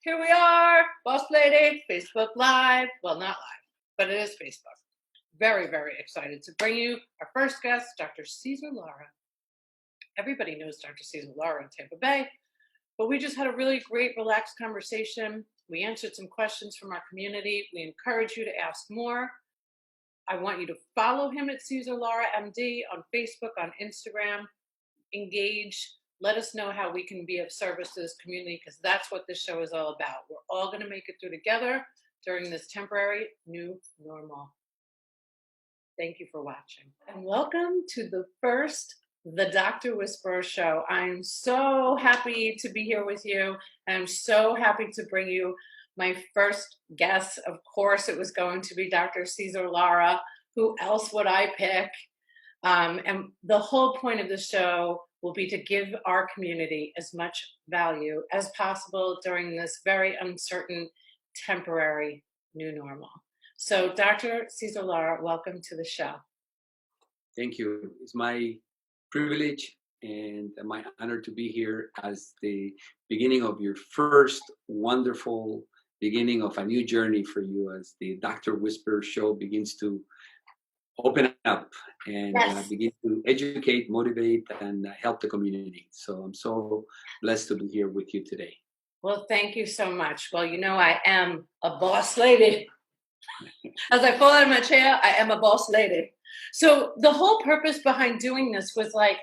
Here we are, Boss Lady, Facebook Live. Well, not live, but it is Facebook. Very, very excited to bring you our first guest, Dr. Cesar Lara. Everybody knows Dr. Cesar Lara in Tampa Bay, but we just had a really great, relaxed conversation. We answered some questions from our community. We encourage you to ask more. I want you to follow him at Cesar Lara MD on Facebook, on Instagram. Engage. Let us know how we can be of service to this community, because that's what this show is all about. We're all going to make it through together during this temporary new normal. Thank you for watching. And welcome to the Dr. Whisperer Show. I'm so happy to be here with you. I'm so happy to bring you my first guest. Of course, it was going to be Dr. Cesar Lara. Who else would I pick? And the whole point of the show will be to give our community as much value as possible during this very uncertain, temporary new normal. So, Dr. Cesar Lara, welcome to the show. Thank you. It's my privilege and my honor to be here as the beginning of your first wonderful beginning of a new journey for you, as the Dr. Whisperer Show begins to open up and begin to educate, motivate, and help the community. So I'm so blessed to be here with you today. Well, thank you so much. Well, you know, I am a boss lady. As I fall out of my chair, I am a boss lady. So the whole purpose behind doing this was like,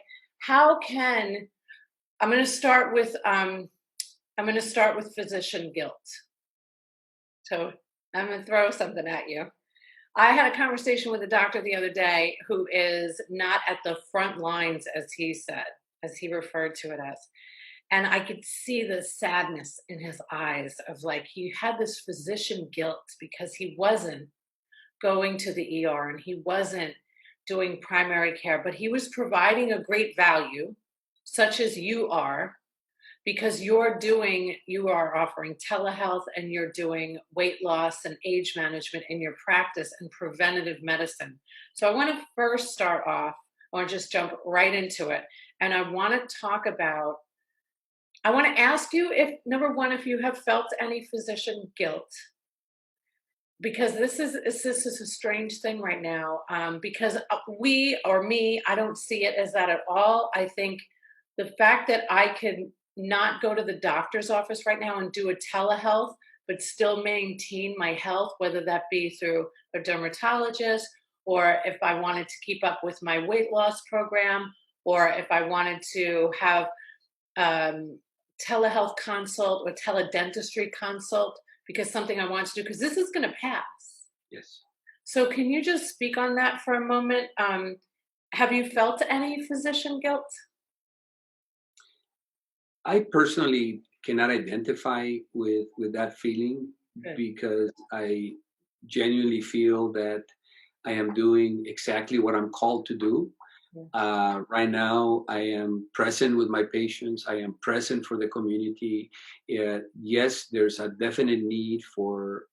I'm going to start with physician guilt. So I'm going to throw something at you. I had a conversation with a doctor the other day who is not at the front lines, as he said, as he referred to it as. And I could see the sadness in his eyes of like, he had this physician guilt because he wasn't going to the ER and he wasn't doing primary care, but he was providing a great value, such as you are, because you are offering telehealth and you're doing weight loss and age management in your practice and preventative medicine. So I want to first start off, I want to just jump right into it. And I want to ask you if, number one, if you have felt any physician guilt, because this is a strange thing right now, because I don't see it as that at all. I think the fact that I can not go to the doctor's office right now and do a telehealth, but still maintain my health, whether that be through a dermatologist, or if I wanted to keep up with my weight loss program, or if I wanted to have telehealth consult or teledentistry consult, because something I want to do, because this is going to pass. Yes. So can you just speak on that for a moment? Have you felt any physician guilt? I personally cannot identify with that feeling. Good. Because I genuinely feel that I am doing exactly what I'm called to do. Right now, I am present with my patients. I am present for the community. Yes, there's a definite need for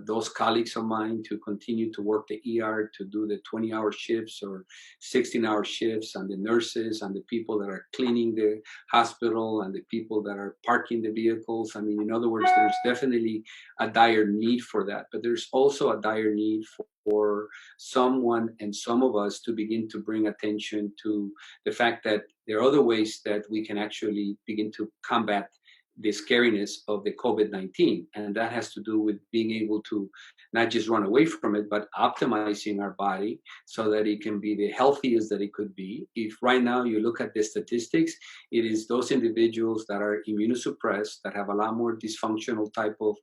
those colleagues of mine to continue to work the ER, to do the 20-hour shifts or 16-hour shifts, and the nurses and the people that are cleaning the hospital and the people that are parking the vehicles. I mean, in other words, there's definitely a dire need for that. But there's also a dire need for someone and some of us to begin to bring attention to the fact that there are other ways that we can actually begin to combat the scariness of the COVID-19. And that has to do with being able to not just run away from it, but optimizing our body so that it can be the healthiest that it could be. If right now you look at the statistics, it is those individuals that are immunosuppressed, that have a lot more dysfunctional type of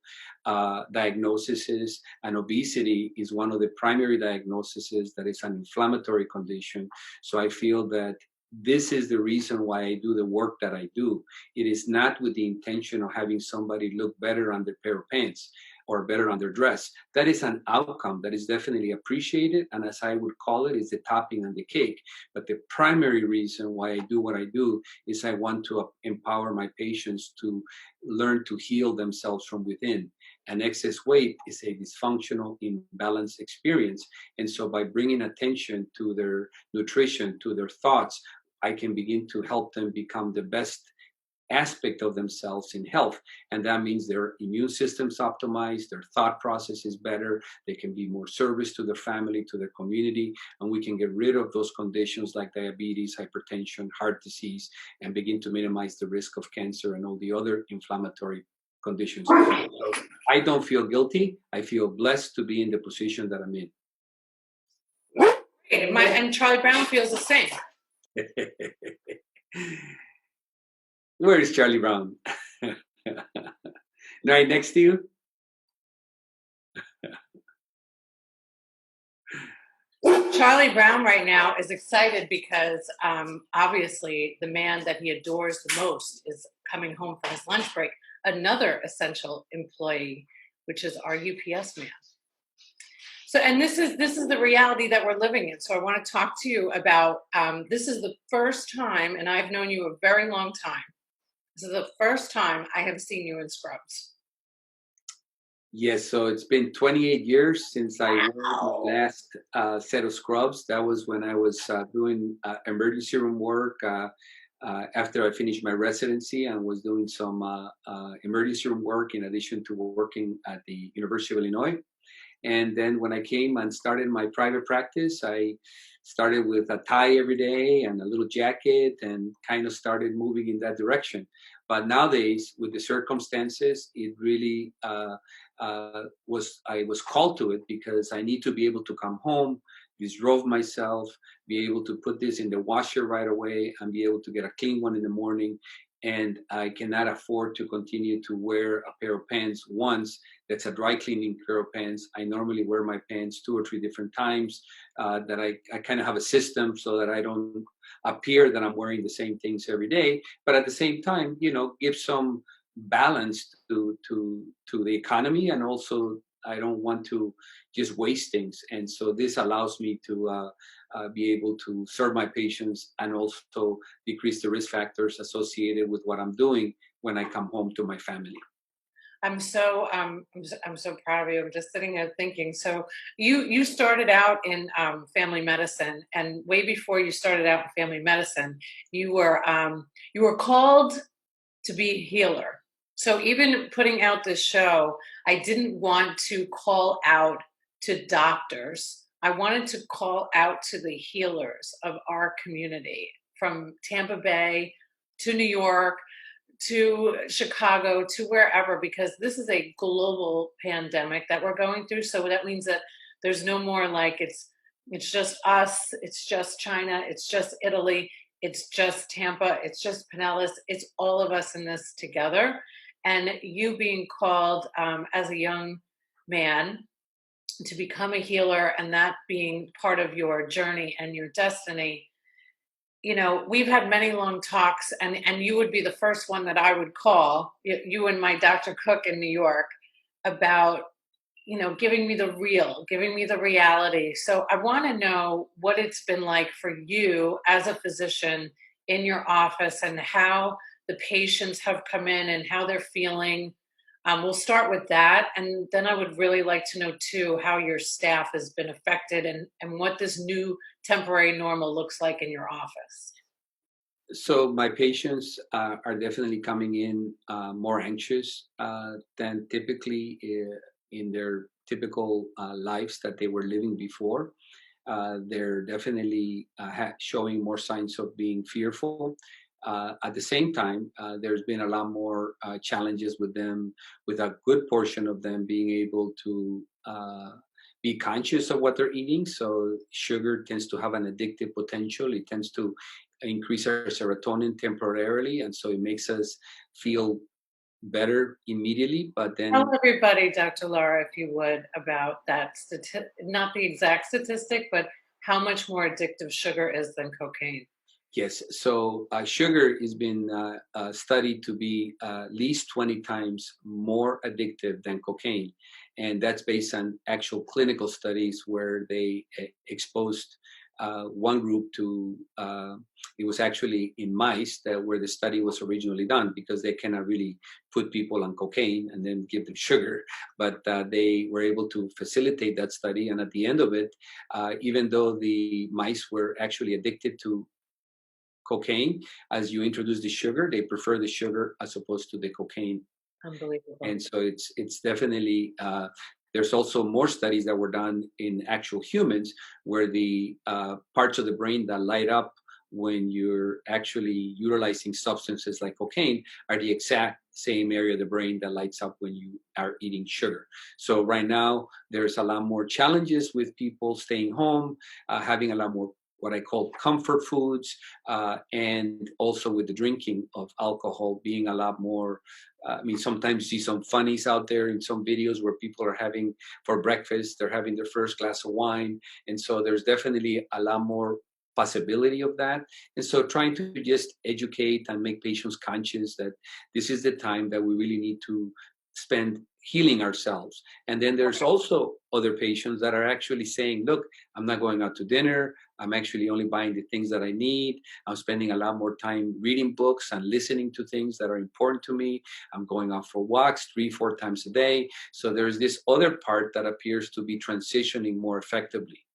diagnoses, and obesity is one of the primary diagnoses that is an inflammatory condition. So I feel that this is the reason why I do the work that I do. It is not with the intention of having somebody look better on their pair of pants or better on their dress. That is an outcome that is definitely appreciated, and as I would call it, is the topping on the cake. But the primary reason why I do what I do is I want to empower my patients to learn to heal themselves from within. And excess weight is a dysfunctional, imbalanced experience. And so by bringing attention to their nutrition, to their thoughts, I can begin to help them become the best aspect of themselves in health. And that means their immune system's optimized, their thought process is better, they can be more service to their family, to their community, and we can get rid of those conditions like diabetes, hypertension, heart disease, and begin to minimize the risk of cancer and all the other inflammatory conditions. So I don't feel guilty. I feel blessed to be in the position that I'm in. And Charlie Brown feels the same. Where is Charlie Brown? Right next to you? Charlie Brown right now is excited because obviously the man that he adores the most is coming home for his lunch break. Another essential employee, which is our UPS man. So, and this is the reality that we're living in. So I want to talk to you about, this is the first time, and I've known you a very long time. This is the first time I have seen you in scrubs. Yes, so it's been 28 years since I wore my last set of scrubs. That was when I was doing emergency room work after I finished my residency and was doing some emergency room work in addition to working at the University of Illinois. And then when I came and started my private practice, I started with a tie every day and a little jacket and kind of started moving in that direction. But nowadays, with the circumstances, it really I was called to it because I need to be able to come home, disrobe myself, be able to put this in the washer right away, and be able to get a clean one in the morning. And I cannot afford to continue to wear a pair of pants once. That's a dry cleaning pair of pants. I normally wear my pants 2 or 3 different times. That I kind of have a system so that I don't appear that I'm wearing the same things every day. But at the same time, give some balance to the economy, and also I don't want to just waste things. And so this allows me to be able to serve my patients and also decrease the risk factors associated with what I'm doing when I come home to my family. I'm so proud of you. I'm just sitting there thinking. So you started out in family medicine, and way before you started out in family medicine, you were called to be a healer. So even putting out this show, I didn't want to call out to doctors. I wanted to call out to the healers of our community, from Tampa Bay to New York to Chicago to wherever, because this is a global pandemic that we're going through. So that means that there's no more like it's just us, it's just China, it's just Italy, it's just Tampa, it's just Pinellas, it's all of us in this together. And you being called as a young man to become a healer, and that being part of your journey and your destiny. We've had many long talks, and you would be the first one that I would call, you and my Dr. Cook in New York, about, giving me the reality. So I want to know what it's been like for you as a physician in your office, and how the patients have come in and how they're feeling. We'll start with that. And then I would really like to know, too, how your staff has been affected, and what this new temporary normal looks like in your office. So my patients are definitely coming in more anxious than typically in their typical lives that they were living before. They're definitely showing more signs of being fearful. At the same time, there's been a lot more challenges with them, with a good portion of them being able to be conscious of what they're eating. So sugar tends to have an addictive potential. It tends to increase our serotonin temporarily, and so it makes us feel better immediately. But then tell everybody, Dr. Lara, if you would, about that not the exact statistic, but how much more addictive sugar is than cocaine. Yes, so sugar has been studied to be at least 20 times more addictive than cocaine. And that's based on actual clinical studies where they exposed one group to, it was actually in mice where the study was originally done, because they cannot really put people on cocaine and then give them sugar. But they were able to facilitate that study. And at the end of it, even though the mice were actually addicted to cocaine. As you introduce the sugar, they prefer the sugar as opposed to the cocaine. Unbelievable. And so it's definitely there's also more studies that were done in actual humans where the parts of the brain that light up when you're actually utilizing substances like cocaine are the exact same area of the brain that lights up when you are eating sugar. So right now there's a lot more challenges with people staying home, having a lot more what I call comfort foods, and also with the drinking of alcohol being a lot more. I mean, sometimes you see some funnies out there in some videos where people are having for breakfast, they're having their first glass of wine. And so there's definitely a lot more possibility of that. And so trying to just educate and make patients conscious that this is the time that we really need to spend healing ourselves. And then there's also other patients that are actually saying, look, I'm not going out to dinner. I'm actually only buying the things that I need. I'm spending a lot more time reading books and listening to things that are important to me. I'm going out for walks 3-4 times a day. So there's this other part that appears to be transitioning more effectively.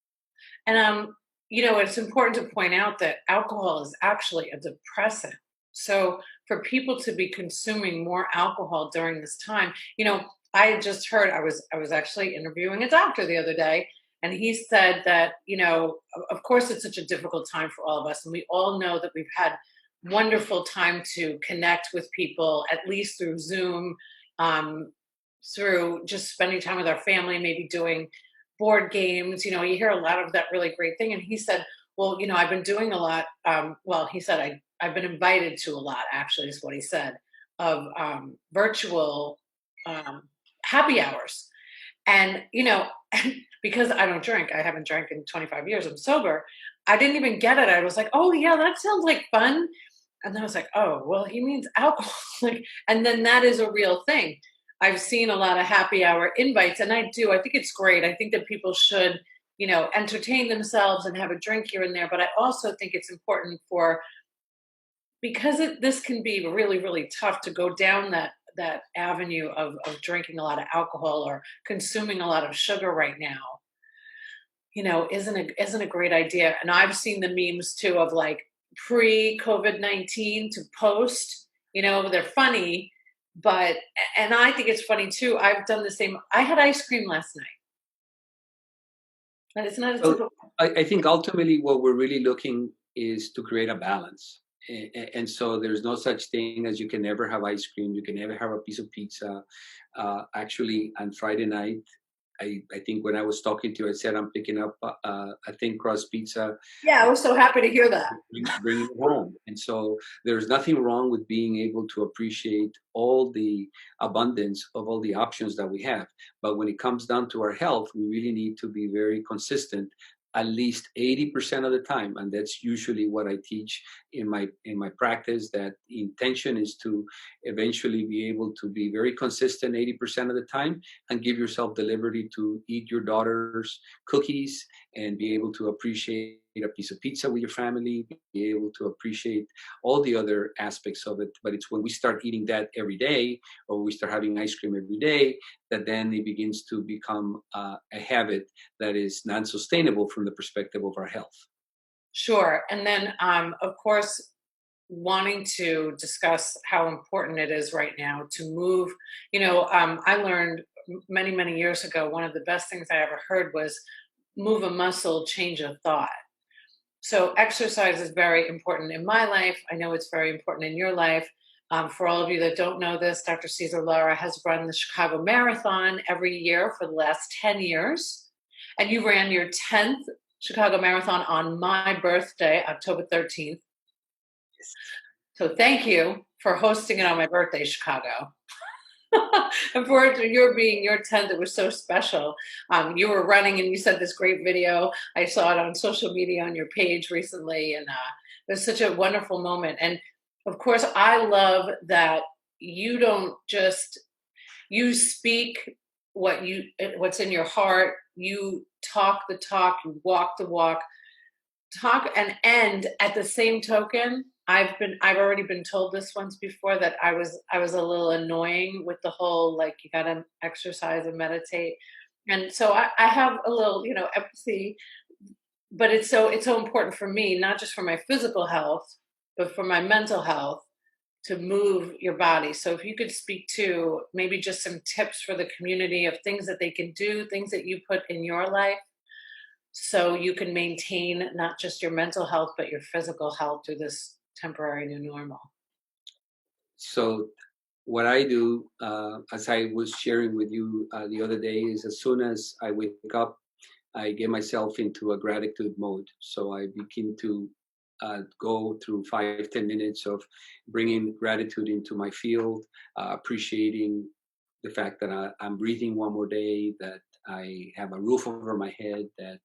And it's important to point out that alcohol is actually a depressant. So for people to be consuming more alcohol during this time, I had just heard I was actually interviewing a doctor the other day, and he said that, of course it's such a difficult time for all of us, and we all know that we've had wonderful time to connect with people, at least through Zoom, um, through just spending time with our family, maybe doing board games. You hear a lot of that really great thing. And he said, well, I've been doing a lot. Well, he said, I've been invited to a lot, actually, is what he said, of virtual um, happy hours. And, because I don't drink, I haven't drank in 25 years, I'm sober. I didn't even get it. I was like, oh, yeah, that sounds like fun. And then I was like, oh, well, he means alcohol. And then that is a real thing. I've seen a lot of happy hour invites, and I do. I think it's great. I think that people should, entertain themselves and have a drink here and there. But I also think it's important because this can be really, really tough to go down that avenue of drinking a lot of alcohol or consuming a lot of sugar right now. Isn't a great idea. And I've seen the memes too of like pre-COVID-19 to post. They're funny, and I think it's funny too. I've done the same. I had ice cream last night, and it's not a So typical. I think ultimately what we're really looking is to create a balance. And so there's no such thing as you can never have ice cream, you can never have a piece of pizza. Actually, on Friday night, I think when I was talking to you, I said I'm picking up a thin crust pizza, Yeah, I was so happy to hear that. bringing it home. And so there's nothing wrong with being able to appreciate all the abundance of all the options that we have. But when it comes down to our health, we really need to be very consistent at least 80% of the time. And that's usually what I teach in my practice, that intention is to eventually be able to be very consistent 80% of the time and give yourself the liberty to eat your daughter's cookies and be able to appreciate a piece of pizza with your family, be able to appreciate all the other aspects of it. But it's when we start eating that every day, or we start having ice cream every day, that then it begins to become a habit that is non-sustainable from the perspective of our health. Sure. And then, of course, wanting to discuss how important it is right now to move. I learned many, many years ago, one of the best things I ever heard was move a muscle, change a thought. So exercise is very important in my life. I know it's very important in your life. For all of you that don't know this, Dr. Cesar Lara has run the Chicago Marathon every year for the last 10 years. And you ran your 10th Chicago Marathon on my birthday, October 13th. So thank you for hosting it on my birthday, Chicago. And for your being your 10th, it was so special. You were running and you sent this great video. I saw it on social media on your page recently, and it was such a wonderful moment. And of course, I love that you don't just you speak what's in your heart. You talk the talk, you walk the walk, talk and end at the same token. I've already been told this once before that I was a little annoying with the whole, like, you gotta exercise and meditate. And so I have a little, empathy, but it's so important for me, not just for my physical health, but for my mental health, to move your body. So if you could speak to maybe just some tips for the community of things that they can do, things that you put in your life so you can maintain not just your mental health, but your physical health through this temporary new normal. So what I do, as I was sharing with you the other day, is as soon as I wake up, I get myself into a gratitude mode. So I begin to go through 5, 10 minutes of bringing gratitude into my field, appreciating the fact that I'm breathing one more day, that I have a roof over my head, that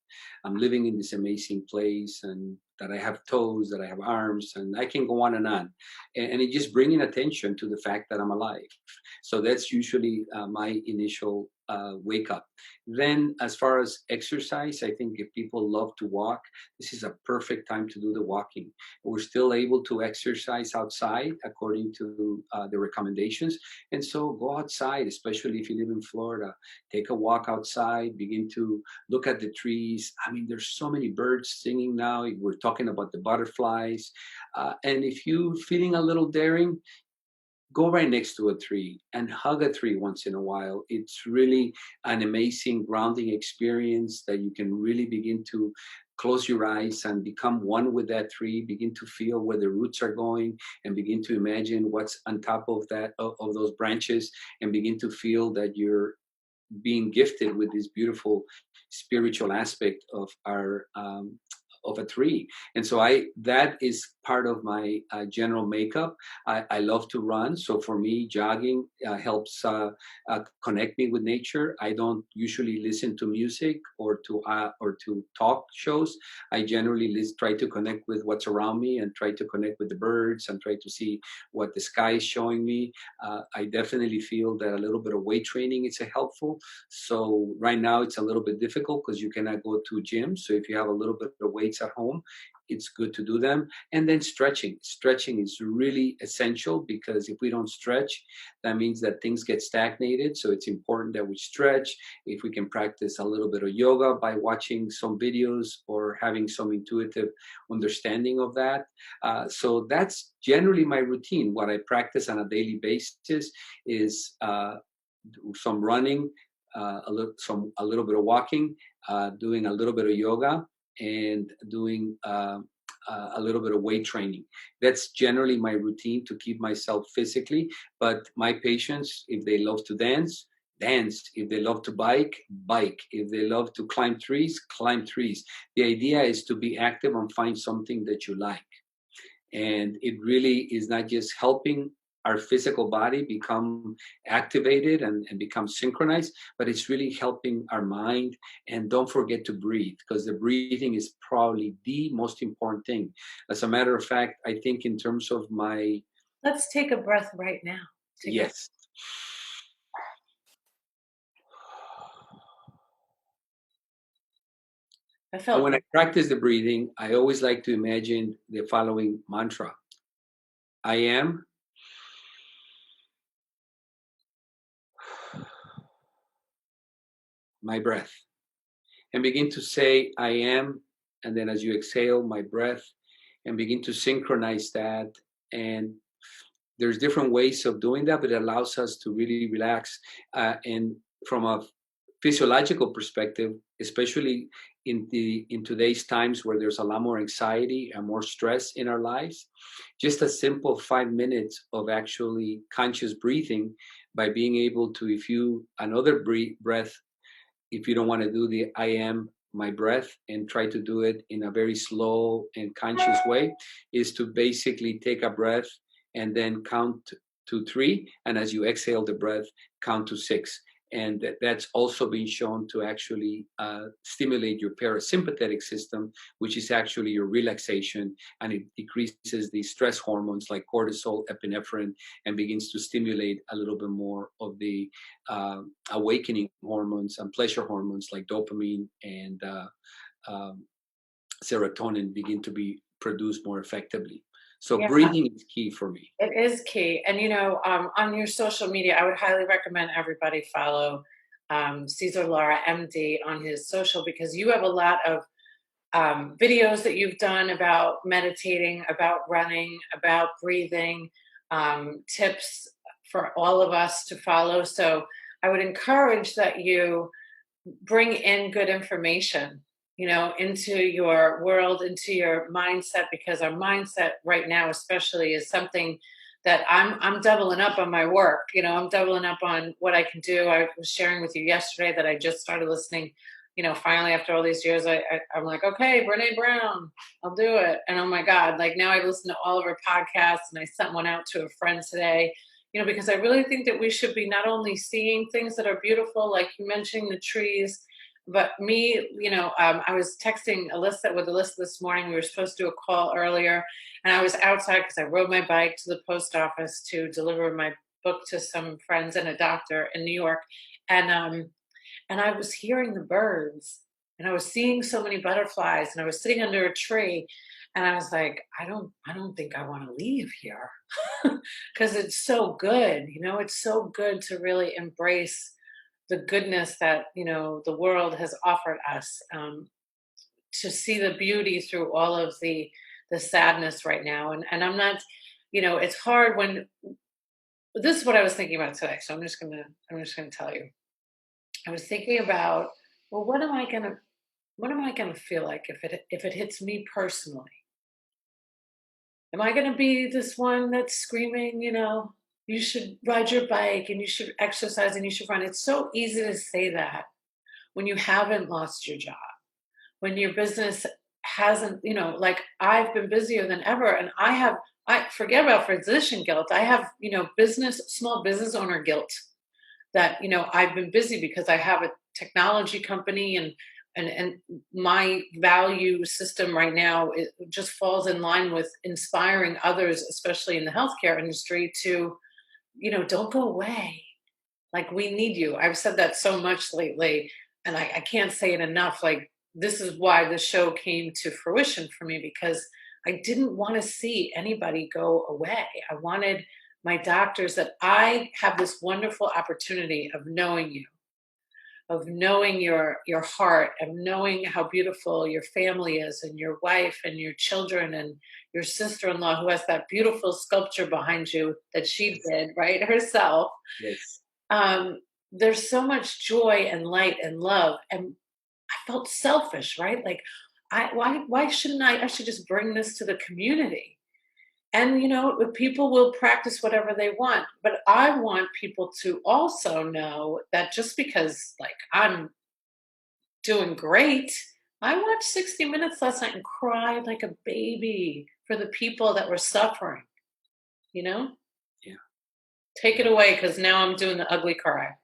I'm living in this amazing place, and that I have toes, that I have arms, and I can go on and on. And it just bringing attention to the fact that I'm alive. So that's usually my initial wake up. Then, as far as exercise, I think if people love to walk, this is a perfect time to do the walking. We're still able to exercise outside according to the recommendations. And so go outside, especially if you live in Florida. Take a walk outside, begin to look at the trees. I mean, there's so many birds singing now. We're talking about the butterflies. And if you're feeling a little daring, go right next to a tree and hug a tree once in a while. It's really an amazing grounding experience that you can really begin to close your eyes and become one with that tree, begin to feel where the roots are going, and begin to imagine what's on top of that of those branches, and begin to feel that you're being gifted with this beautiful spiritual aspect of a tree. And so I that is part of my general makeup. I love to run, so for me jogging helps connect me with nature. I don't usually listen to music or to talk shows. I generally try to connect with what's around me, and try to connect with the birds, and try to see what the sky is showing me. I definitely feel that a little bit of weight training is helpful. So right now it's a little bit difficult because you cannot go to gyms. So if you have a little bit of weights at home, it's good to do them. And then stretching. Stretching is really essential, because if we don't stretch, that means that things get stagnated. So it's important that we stretch. If we can practice a little bit of yoga by watching some videos or having some intuitive understanding of that. So that's generally my routine. What I practice on a daily basis is some running, a little bit of walking, doing a little bit of yoga, and doing a little bit of weight training. That's generally my routine to keep myself physically. But my patients, if they love to dance, dance. If they love to bike, bike. If they love to climb trees, climb trees. The idea is to be active and find something that you like. And it really is not just helping our physical body become activated and become synchronized, but it's really helping our mind. And don't forget to breathe, because the breathing is probably the most important thing. As a matter of fact, I think in terms of my, Let's take a breath right now. Take a yes. I And felt when I practice the breathing, I always like to imagine the following mantra: I am my breath. And begin to say, I am. And then as you exhale, my breath, and begin to synchronize that. And there's different ways of doing that, but it allows us to really relax. And from a physiological perspective, especially in today's times where there's a lot more anxiety and more stress in our lives, just a simple 5 minutes of actually conscious breathing, by being able to, if you another breath, if you don't want to do the I am my breath, and try to do it in a very slow and conscious way, is to basically take a breath and then count to 3. And as you exhale the breath, count to 6. And that's also been shown to actually stimulate your parasympathetic system, which is actually your relaxation, and it decreases the stress hormones like cortisol, epinephrine, and begins to stimulate a little bit more of the awakening hormones and pleasure hormones like dopamine and um, serotonin begin to be produced more effectively. So yeah, breathing is key for me. it is key. And on your social media, I would highly recommend everybody follow Cesar Lara MD on his social, because you have a lot of videos that you've done about meditating, about running, about breathing, tips for all of us to follow. So I would encourage that you bring in good information, into your world, into your mindset, because our mindset right now, especially, is something that I'm doubling up on my work. I'm doubling up on what I can do. I was sharing with you yesterday that I just started listening. Finally, after all these years, I'm like, okay, Brene Brown, I'll do it. And oh my God, like now I listen to all of her podcasts, and I sent one out to a friend today. Because I really think that we should be not only seeing things that are beautiful, like you mentioned the trees, but me, I was texting with Alyssa this morning. We were supposed to do a call earlier, and I was outside because I rode my bike to the post office to deliver my book to some friends and a doctor in New York. And I was hearing the birds, and I was seeing so many butterflies, and I was sitting under a tree, and I was like, I don't think I want to leave here because it's so good. It's so good to really embrace the goodness that the world has offered us, to see the beauty through all of the sadness right now. And I'm not, it's hard when this is what I was thinking about today. So I'm just gonna tell you. I was thinking about, well, what am I gonna feel like if it hits me personally? Am I gonna be this one that's screaming, you should ride your bike and you should exercise and you should run? It's so easy to say that when you haven't lost your job, when your business hasn't, like I've been busier than ever, and I forget about physician guilt. I have, small business owner guilt that I've been busy because I have a technology company, and my value system right now, it just falls in line with inspiring others, especially in the healthcare industry, to don't go away. Like, we need you. I've said that so much lately, and I can't say it enough. Like, this is why the show came to fruition for me, because I didn't want to see anybody go away. I wanted my doctors, that I have this wonderful opportunity of knowing you, of knowing your heart, of knowing how beautiful your family is, and your wife and your children and your sister-in-law, who has that beautiful sculpture behind you that she did right herself. Yes. um, there's so much joy and light and love, and I felt selfish, right? Like, why shouldn't I should just bring this to the community. And people will practice whatever they want, but I want people to also know that just because, like, I'm doing great, I watched 60 Minutes last night and cried like a baby for the people that were suffering. You know, Yeah. take it away, because now I'm doing the ugly cry.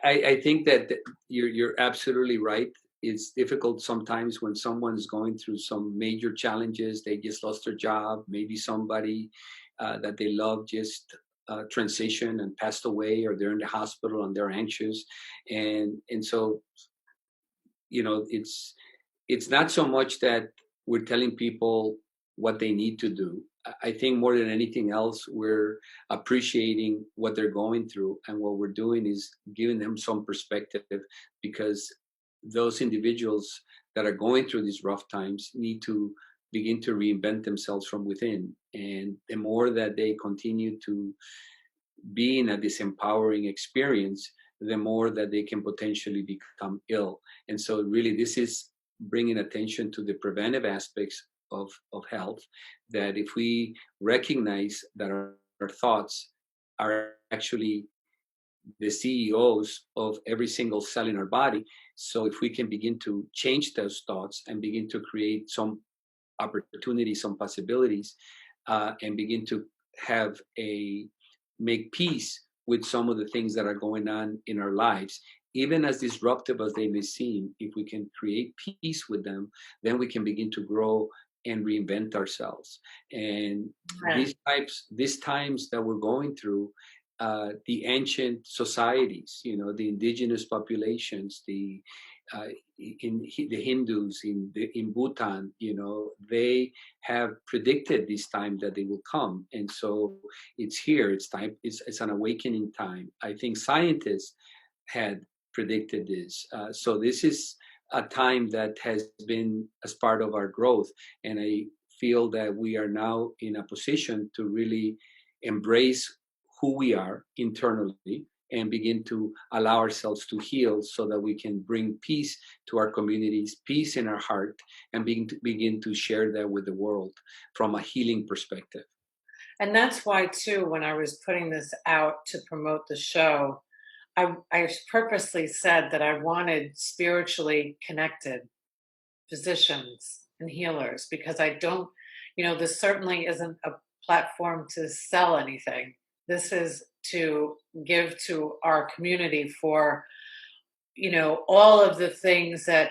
I think that you're absolutely right. It's difficult sometimes when someone's going through some major challenges. They just lost their job. Maybe somebody that they love just transitioned and passed away, or they're in the hospital and they're anxious, and so it's not so much that we're telling people what they need to do. I think more than anything else, we're appreciating what they're going through, and what we're doing is giving them some perspective, because those individuals that are going through these rough times need to begin to reinvent themselves from within. And the more that they continue to be in a disempowering experience, the more that they can potentially become ill. And so, really, this is bringing attention to the preventive aspects of health. That if we recognize that our thoughts are actually the CEOs of every single cell in our body, so if we can begin to change those thoughts and begin to create some opportunities, some possibilities, and begin to have a make peace with some of the things that are going on in our lives, even as disruptive as they may seem. If we can create peace with them, then we can begin to grow and reinvent ourselves. And Right. these times that we're going through, the ancient societies, the indigenous populations, uh, the Hindus in Bhutan, they have predicted this time that they will come, and so it's here. It's time. It's an awakening time. I think scientists had predicted this. So this is a time that has been as part of our growth. And I feel that we are now in a position to really embrace who we are internally and begin to allow ourselves to heal so that we can bring peace to our communities, peace in our heart, and begin to share that with the world from a healing perspective. And that's why, too, when I was putting this out to promote the show, I purposely said that I wanted spiritually connected physicians and healers because I don't, this certainly isn't a platform to sell anything. This is to give to our community for, all of the things that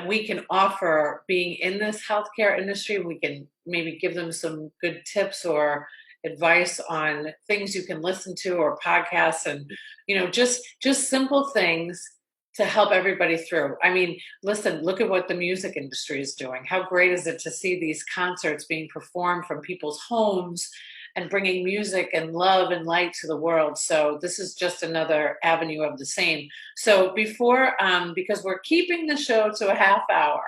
we can offer being in this healthcare industry. We can maybe give them some good tips or advice on things you can listen to or podcasts and just simple things to help everybody through. I mean, listen, look at what the music industry is doing. How great is it to see these concerts being performed from people's homes and bringing music and love and light to the world. So this is just another avenue of the same. So before, because we're keeping the show to a half hour,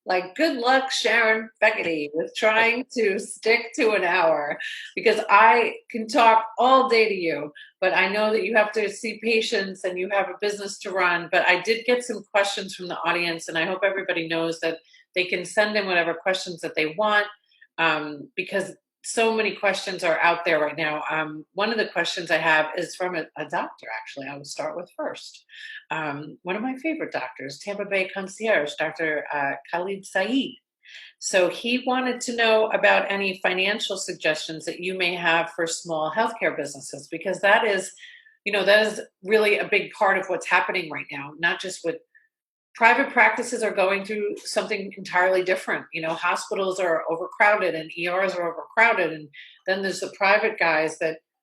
like good luck, Sharon Fekete, with trying to stick to an hour, because I can talk all day to you, but I know that you have to see patients and you have a business to run. But I did get some questions from the audience, and I hope everybody knows that they can send in whatever questions that they want, because so many questions are out there right now. One of the questions I have is from a doctor, actually. I will start with first. One of my favorite doctors, Tampa Bay concierge, Dr. Khalid Saeed. So he wanted to know about any financial suggestions that you may have for small healthcare businesses, because that is really a big part of what's happening right now, not just with private practices are going through something entirely different. Hospitals are overcrowded and ERs are overcrowded. And then there's the private guys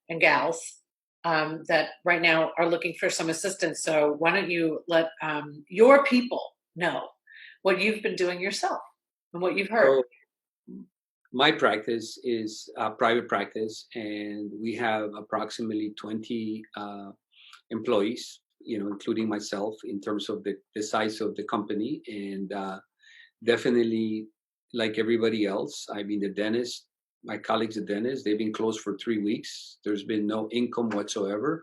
and gals that right now are looking for some assistance. So why don't you let your people know what you've been doing yourself and what you've heard? So my practice is a private practice, and we have approximately 20 employees, including myself, in terms of the size of the company. And definitely, like everybody else, I mean, the dentist, my colleagues, the dentists, they've been closed for 3 weeks. There's been no income whatsoever.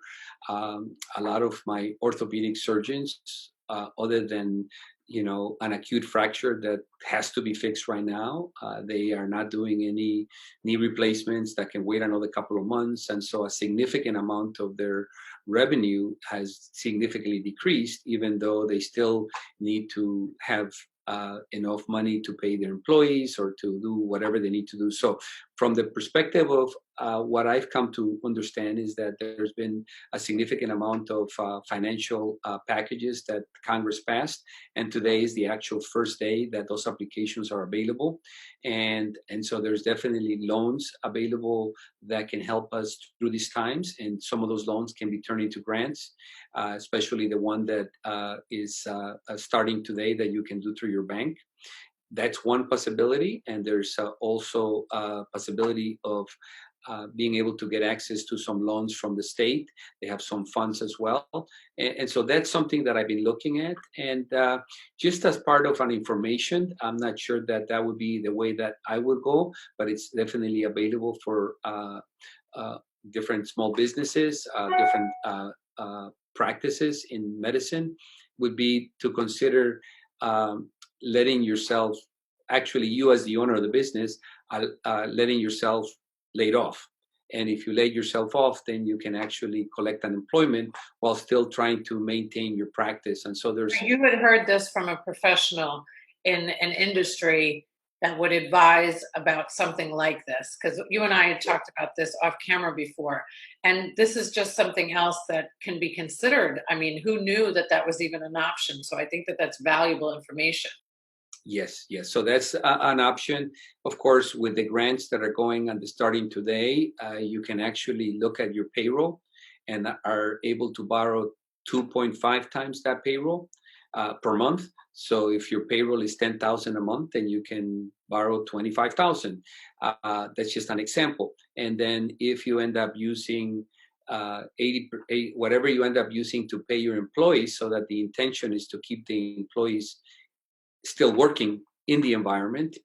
A lot of my orthopedic surgeons, other than an acute fracture that has to be fixed right now, they are not doing any knee replacements that can wait another couple of months. And so a significant amount of their revenue has significantly decreased, even though they still need to have enough money to pay their employees or to do whatever they need to do. So from the perspective of what I've come to understand is that there's been a significant amount of financial packages that Congress passed, and today is the actual first day that those applications are available. And so there's definitely loans available that can help us through these times, and some of those loans can be turned into grants, especially the one that is starting today that you can do through your bank. That's one possibility, and there's also a possibility of being able to get access to some loans from the state. They have some funds as well. And so that's something that I've been looking at. And just as part of an information, I'm not sure that that would be the way that I would go, but it's definitely available for different small businesses, different practices in medicine, would be to consider letting yourself, actually you as the owner of the business, letting yourself laid off. And if you laid yourself off, then you can actually collect unemployment while still trying to maintain your practice. And so there's... You had heard this from a professional in an industry that would advise about something like this, because you and I had talked about this off camera before, and this is just something else that can be considered. I mean, who knew that that was even an option? So I think that that's valuable information. Yes. So that's an option. Of course, with the grants that are going and starting today, you can actually look at your payroll and are able to borrow 2.5 times that payroll per month. So if your payroll is 10,000 a month, then you can borrow 25,000. That's just an example. And then if you end up using whatever you end up using to pay your employees, so that the intention is to keep the employees still working in the environment,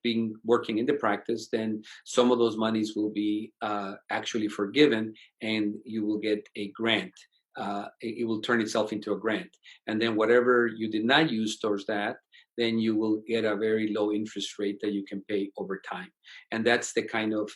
working in the practice, then some of those monies will be actually forgiven, and you will get a grant. It will turn itself into a grant, and then whatever you did not use towards that, then you will get a very low interest rate that you can pay over time. And that's the kind of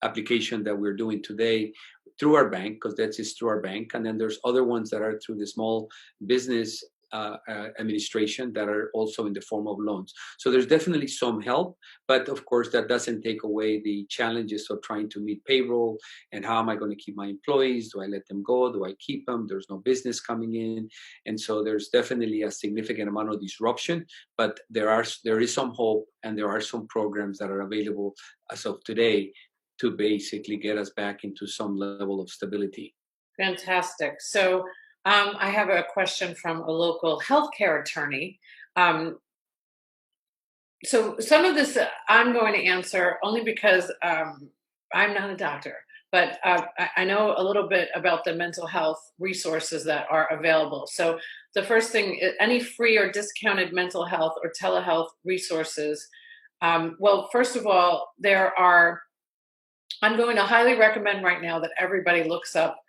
application that we're doing today through our bank, because that's just through our bank. And then there's other ones that are through the Small Business Administration that are also in the form of loans. So there's definitely some help, but of course that doesn't take away the challenges of trying to meet payroll, and how am I going to keep my employees? Do I let them go? Do I keep them? There's no business coming in. And so there's definitely a significant amount of disruption, but there is some hope, and there are some programs that are available as of today to basically get us back into some level of stability. Fantastic. So I have a question from a local healthcare attorney. So some of this I'm going to answer only because I'm not a doctor, but I know a little bit about the mental health resources that are available. So the first thing, any free or discounted mental health or telehealth resources. Well, first of all, I'm going to highly recommend right now that everybody looks up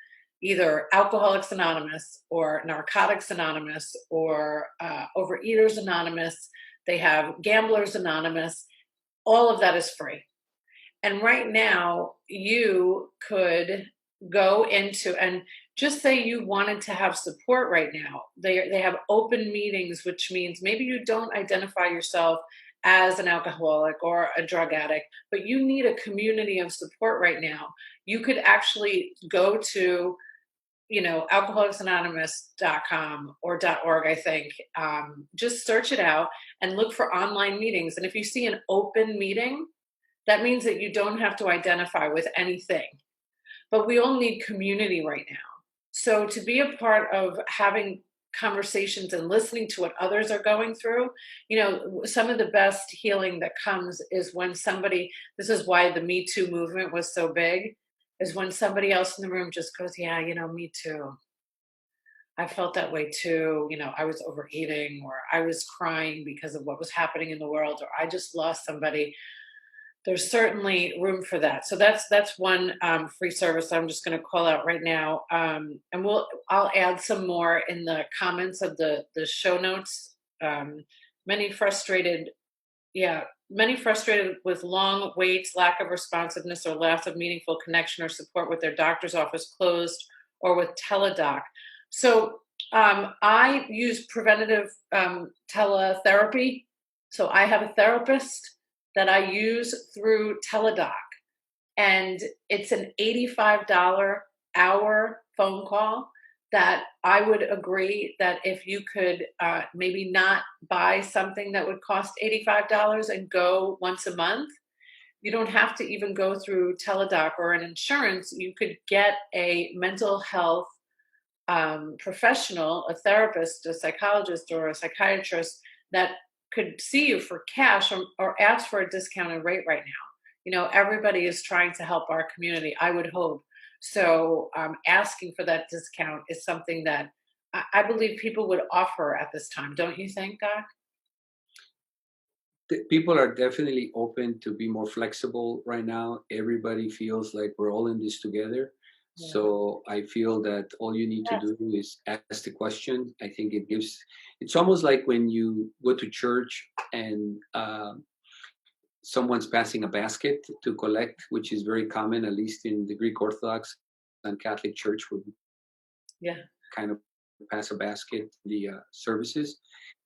either Alcoholics Anonymous or Narcotics Anonymous or Overeaters Anonymous. They have Gamblers Anonymous. All of that is free. And right now, you could go into and just say you wanted to have support right now. They have open meetings, which means maybe you don't identify yourself as an alcoholic or a drug addict, but you need a community of support right now. You could actually go to alcoholicsanonymous.com or .org, I think. Just search it out and look for online meetings. And if you see an open meeting, that means that you don't have to identify with anything. But we all need community right now. So to be a part of having conversations and listening to what others are going through, some of the best healing that comes is when this is why the Me Too movement was so big, is when somebody else in the room just goes, yeah, me too. I felt that way too. I was overeating, or I was crying because of what was happening in the world, or I just lost somebody. There's certainly room for that. So that's one free service I'm just going to call out right now. And I'll add some more in the comments of the show notes. Many frustrated with long waits, lack of responsiveness, or lack of meaningful connection or support with their doctor's office closed, or with teledoc. So I use preventative teletherapy. So I have a therapist that I use through teledoc, and it's an $85 hour phone call that I would agree that if you could maybe not buy something that would cost $85 and go once a month, you don't have to even go through teledoc or an insurance. You could get a mental health professional, a therapist, a psychologist, or a psychiatrist that could see you for cash, or ask for a discounted rate right now. Everybody is trying to help our community, I would hope. So asking for that discount is something that I believe people would offer at this time. Don't you think, Doc? People are definitely open to be more flexible right now. Everybody feels like we're all in this together. Yeah. So I feel that all you need Yes. to do is ask the question. I think it's almost like when you go to church and someone's passing a basket to collect, which is very common, at least in the Greek Orthodox and Catholic Church, would Yeah. kind of pass a basket in the services.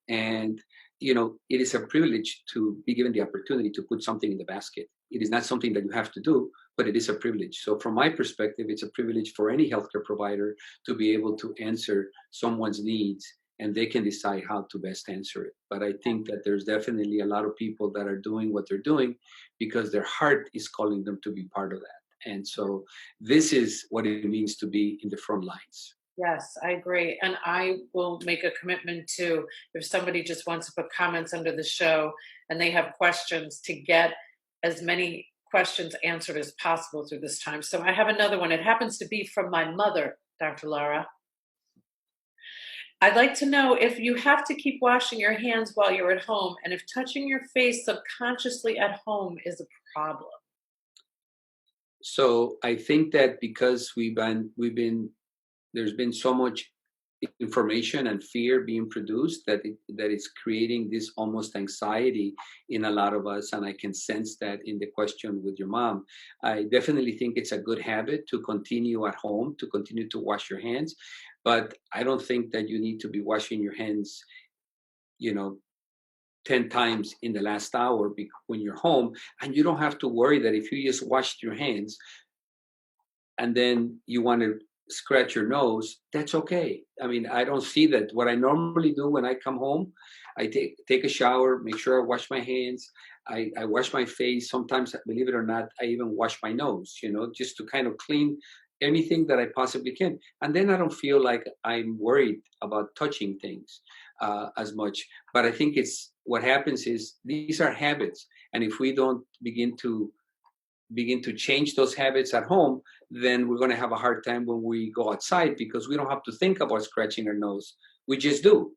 And, it is a privilege to be given the opportunity to put something in the basket. It is not something that you have to do, but it is a privilege. So from my perspective, it's a privilege for any healthcare provider to be able to answer someone's needs, and they can decide how to best answer it. But I think that there's definitely a lot of people that are doing what they're doing because their heart is calling them to be part of that. And so this is what it means to be in the front lines. Yes, I agree. And I will make a commitment to, if somebody just wants to put comments under the show and they have questions, to get as many questions answered as possible through this time. So I have another one. It happens to be from my mother, Dr. Lara. I'd like to know if you have to keep washing your hands while you're at home, and if touching your face subconsciously at home is a problem. So I think that because there's been so much information and fear being produced that it's creating this almost anxiety in a lot of us, and I can sense that in the question with your mom. I definitely think it's a good habit to continue at home, to continue to wash your hands, but I don't think that you need to be washing your hands, you know, 10 times in the last hour when you're home. And you don't have to worry that if you just washed your hands and then you want to scratch your nose, that's okay. I mean, I don't see that. What I normally do when I come home, I take a shower, make sure I wash my hands. I wash my face. Sometimes, believe it or not, I even wash my nose, just to kind of clean anything that I possibly can. And then I don't feel like I'm worried about touching things as much. But I think it's what happens is these are habits. And if we don't begin to change those habits at home, then we're going to have a hard time when we go outside, because we don't have to think about scratching our nose. We just do,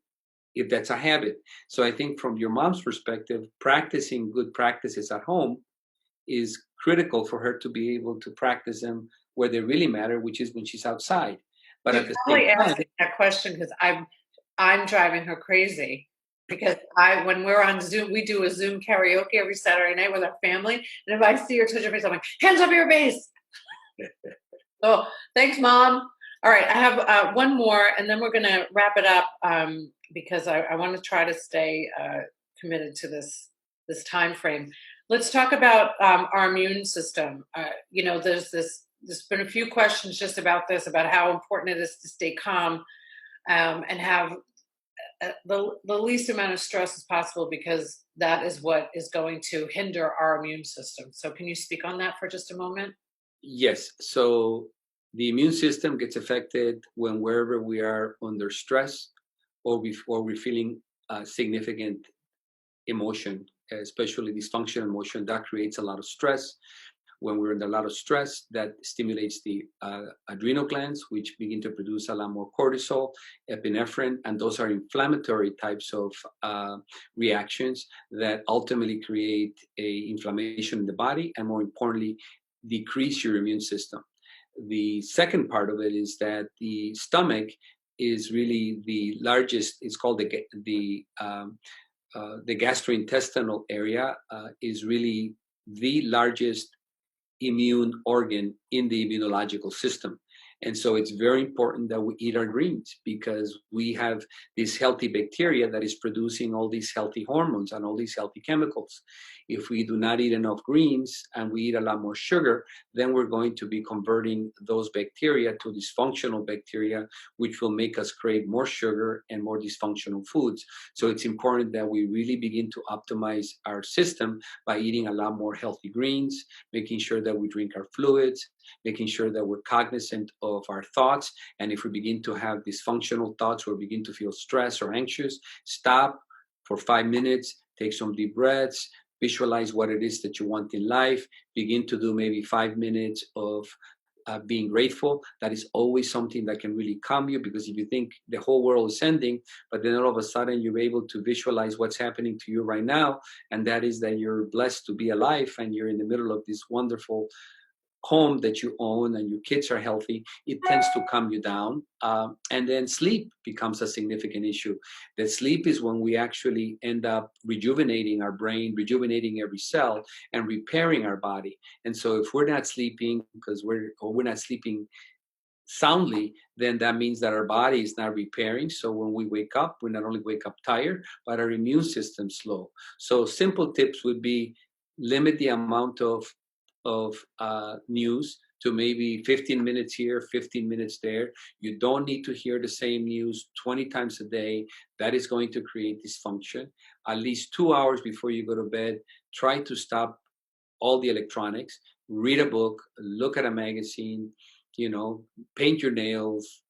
if that's a habit. So I think from your mom's perspective, practicing good practices at home is critical for her to be able to practice them where they really matter, which is when she's outside. But at She's the same probably time, asking that question because I'm driving her crazy. Because when we're on Zoom, we do a Zoom karaoke every Saturday night with our family. And if I see her touch her face, I'm like, hands up your face. Oh, thanks, Mom. All right, I have one more, and then we're going to wrap it up because I want to try to stay committed to this time frame. Let's talk about our immune system. There's been a few questions just about this, about how important it is to stay calm and have the least amount of stress as possible, because that is what is going to hinder our immune system. So can you speak on that for just a moment? yes. So the immune system gets affected wherever we are under stress, or we're feeling significant emotion, especially dysfunctional emotion. That creates a lot of stress. When we're under a lot of stress, that stimulates the adrenal glands, which begin to produce a lot more cortisol, epinephrine, and those are inflammatory types of reactions that ultimately create a inflammation in the body, and more importantly, decrease your immune system. The second part of it is that the stomach is really the largest. It's called the gastrointestinal area is really the largest immune organ in the immunological system. And so it's very important that we eat our greens, because we have this healthy bacteria that is producing all these healthy hormones and all these healthy chemicals. If we do not eat enough greens and we eat a lot more sugar, then we're going to be converting those bacteria to dysfunctional bacteria, which will make us crave more sugar and more dysfunctional foods. So it's important that we really begin to optimize our system by eating a lot more healthy greens, making sure that we drink our fluids, making sure that we're cognizant of our thoughts. And if we begin to have dysfunctional thoughts or begin to feel stressed or anxious, stop for 5 minutes, take some deep breaths, visualize what it is that you want in life, begin to do maybe 5 minutes of being grateful. That is always something that can really calm you, because if you think the whole world is ending, but then all of a sudden you're able to visualize what's happening to you right now, and that is that you're blessed to be alive and you're in the middle of this wonderful home that you own and your kids are healthy, it tends to calm you down. And then sleep becomes a significant issue. That sleep is when we actually end up rejuvenating our brain, rejuvenating every cell, and repairing our body. And so if we're not sleeping we're not sleeping soundly, then that means that our body is not repairing. So when we wake up, we not only wake up tired, but our immune system's slow. So simple tips would be limit the amount of news to maybe 15 minutes here, 15 minutes there. You don't need to hear the same news 20 times a day. That is going to create dysfunction. At least 2 hours before you go to bed, try to stop all the electronics, read a book, look at a magazine, paint your nails,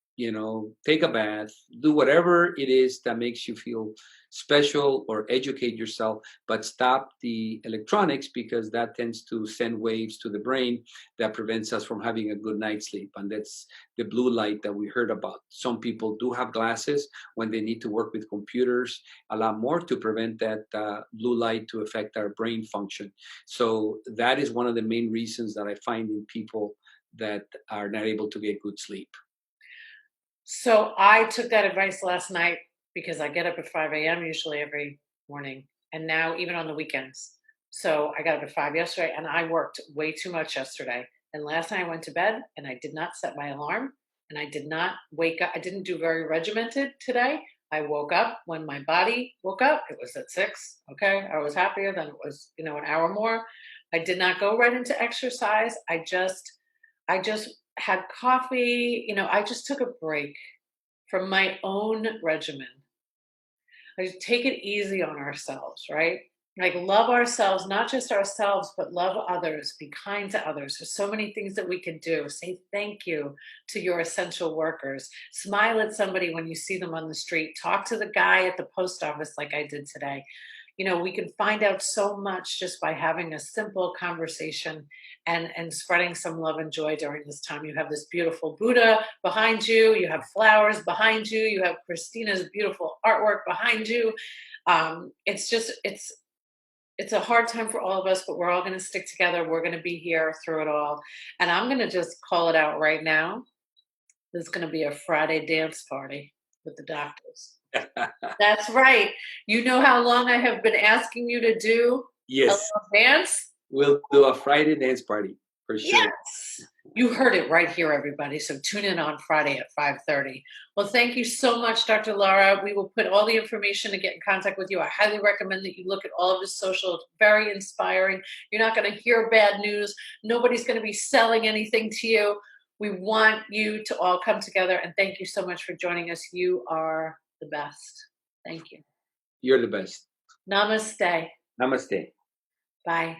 take a bath, do whatever it is that makes you feel special or educate yourself, but stop the electronics because that tends to send waves to the brain that prevents us from having a good night's sleep. And that's the blue light that we heard about. Some people do have glasses when they need to work with computers, a lot more to prevent that blue light to affect our brain function. So that is one of the main reasons that I find in people that are not able to get good sleep. So I took that advice last night because I get up at 5 a.m. usually every morning, and now even on the weekends. So I got up at 5 yesterday, and I worked way too much yesterday. And last night I went to bed, and I did not set my alarm, and I did not wake up. I didn't do very regimented today. I woke up when my body woke up. It was at 6. Okay, I was happier than it was, an hour more. I did not go right into exercise. I just had coffee. I just took a break from my own regimen. I just take it easy on ourselves, right? Like love ourselves, not just ourselves, but love others, be kind to others. There's so many things that we can do. Say thank you to your essential workers. Smile at somebody when you see them on the street. Talk to the guy at the post office like I did today. We can find out so much just by having a simple conversation and spreading some love and joy during this time. You have this beautiful Buddha behind you. You have flowers behind you. You have Christina's beautiful artwork behind you. It's a hard time for all of us, but we're all going to stick together. We're going to be here through it all. And I'm going to just call it out right now. There's going to be a Friday dance party with the doctors. That's right. You know how long I have been asking you to do a Yes, little dance? we'll do a Friday dance party for sure. Yes. You heard it right here, everybody. So tune in on Friday at 5:30. Well, thank you so much, Dr. Lara. We will put all the information to get in contact with you. I highly recommend that you look at all of his social. It's very inspiring. You're not going to hear bad news. Nobody's going to be selling anything to you. We want you to all come together. And thank you so much for joining us. You are the best. Thank you. You're the best. Namaste. Namaste. Bye.